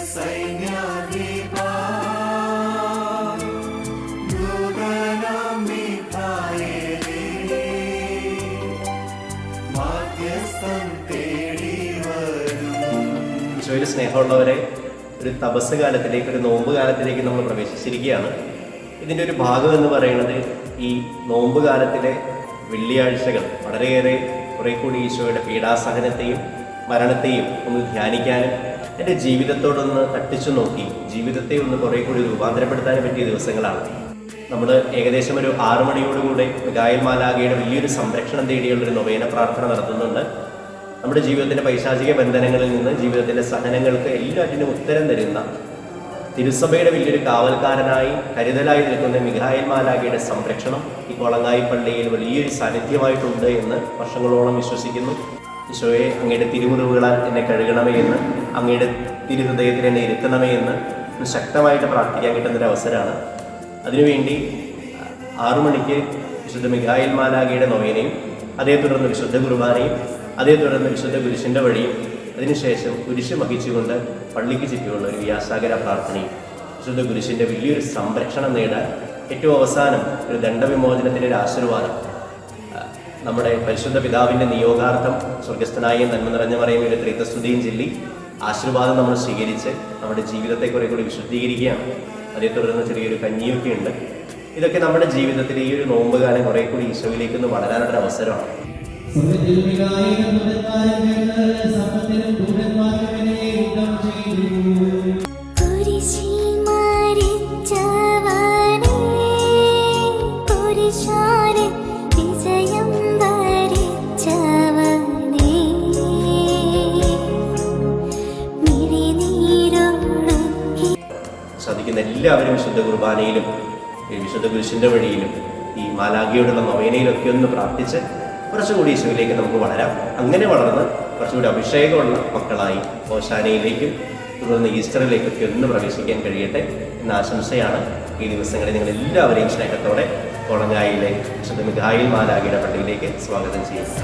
ഈശോയിൽ സ്നേഹമുള്ളവരെ, ഒരു തപസ് കാലത്തിലേക്ക്, ഒരു നോമ്പ് കാലത്തിലേക്ക് നമ്മൾ പ്രവേശിച്ചിരിക്കുകയാണ്. ഇതിൻ്റെ ഒരു ഭാഗം എന്ന് പറയുന്നത് ഈ നോമ്പ് കാലത്തിലെ വെള്ളിയാഴ്ചകൾ വളരെയേറെ കുറെ കൂടി ഈശോയുടെ പീഡാസഹനത്തെയും മരണത്തെയും ഒന്ന് ധ്യാനിക്കാനും എൻ്റെ ജീവിതത്തോടൊന്ന് തട്ടിച്ചു നോക്കി ജീവിതത്തെ ഒന്ന് കുറെ കൂടി രൂപാന്തരപ്പെടുത്താനും പറ്റിയ ദിവസങ്ങളാണ്. നമ്മൾ ഏകദേശം ഒരു 6 മണിയോടുകൂടെ മിഖായേൽ മാലാഖയുടെ വലിയൊരു സംരക്ഷണം തേടിയുള്ളൊരു നൊവേന പ്രാർത്ഥന നടത്തുന്നുണ്ട്. നമ്മുടെ ജീവിതത്തിൻ്റെ പൈശാചിക ബന്ധനങ്ങളിൽ നിന്ന് ജീവിതത്തിൻ്റെ സഹനങ്ങൾക്ക് എല്ലാറ്റിനും ഉത്തരം തരുന്ന തിരുസഭയുടെ വലിയൊരു കാവൽക്കാരനായി കരുതലായി നിൽക്കുന്ന മിഖായേൽ മാലാഖയുടെ സംരക്ഷണം ഈ കൊളങ്ങായി പള്ളിയിൽ വലിയൊരു സാന്നിധ്യമായിട്ടുണ്ട് എന്ന് വർഷങ്ങളോളം വിശ്വസിക്കുന്നു. ഈശോയെ, അങ്ങയുടെ തിരുമുറിവുകളാൽ എന്നെ കഴുകണമേ എന്ന്, അങ്ങയുടെ തിരുഹൃദയത്തിൽ എന്നെ ഇരുത്തണമേ എന്ന് ശക്തമായിട്ട് പ്രാർത്ഥിക്കാൻ കിട്ടുന്നൊരു അവസരമാണ്. അതിനുവേണ്ടി 6 മണിക്ക് വിശുദ്ധ മിഖായേൽ മാലാഖയുടെ നൊവേനയും, അതേ തുടർന്ന് വിശുദ്ധ കുർബാനയും, അതേ തുടർന്ന് വിശുദ്ധ കുരിശിൻ്റെ വഴിയും, അതിനുശേഷം കുരിശ് വഹിച്ചുകൊണ്ട് പള്ളിക്ക് ചുറ്റുമുള്ള ഒരു വ്യാസാഗര പ്രാർത്ഥനയും, വിശുദ്ധ കുരിശിൻ്റെ വലിയൊരു സംരക്ഷണം നേടാൻ ഏറ്റവും അവസാനം ഒരു ദണ്ഡവിമോചനത്തിൻ്റെ ഒരു ആശീർവാദം നമ്മുടെ പരിശുദ്ധ പിതാവിൻ്റെ നിയോഗാർത്ഥം സ്വർഗസ്ഥനായ നന്മ നിറഞ്ഞ മറിയം ഒരു ത്രിത്വസ്തുതിയും ചൊല്ലി ആശീർവാദം നമ്മൾ സ്വീകരിച്ച് നമ്മുടെ ജീവിതത്തെ കുറെ കൂടി വിശുദ്ധീകരിക്കുകയാണ്. അതേ തുടർന്ന് ചെറിയൊരു കഞ്ഞിയൊക്കെ ഉണ്ട്. ഇതൊക്കെ നമ്മുടെ ജീവിതത്തിൽ ഈ ഒരു നോമ്പ് കാലം കുറെ കൂടി ഈശോയിലേക്ക് ഒന്ന് വളരാനൊരു അവസരമാണ്. സാധിക്കുന്ന എല്ലാവരും വിശുദ്ധ കുർബാനയിലും വിശുദ്ധ കുരിശിൻ്റെ വഴിയിലും ഈ മാലാഖയോടുള്ള നൊവേനയിലൊക്കെ ഒന്ന് പ്രാർത്ഥിച്ച് കുറച്ചുകൂടി ഈശോയിലേക്ക് നമുക്ക് വളരാം. അങ്ങനെ വളർന്ന് കുറച്ചുകൂടി അഭിഷേകമുള്ള മക്കളായി ഓശാനയിലേക്കും തുടർന്ന് ഈസ്റ്ററിലേക്കൊക്കെ ഒന്ന് പ്രവേശിക്കാൻ കഴിയട്ടെ എന്ന ആശംസയാണ് ഈ ദിവസങ്ങളിൽ നിങ്ങൾ എല്ലാവരെയും സ്നേഹത്തോടെ കൊളങ്ങായിലെ വിശുദ്ധ മിഖായേൽ മാലാഖയുടെ പള്ളിയിലേക്ക് സ്വാഗതം ചെയ്യുന്നു.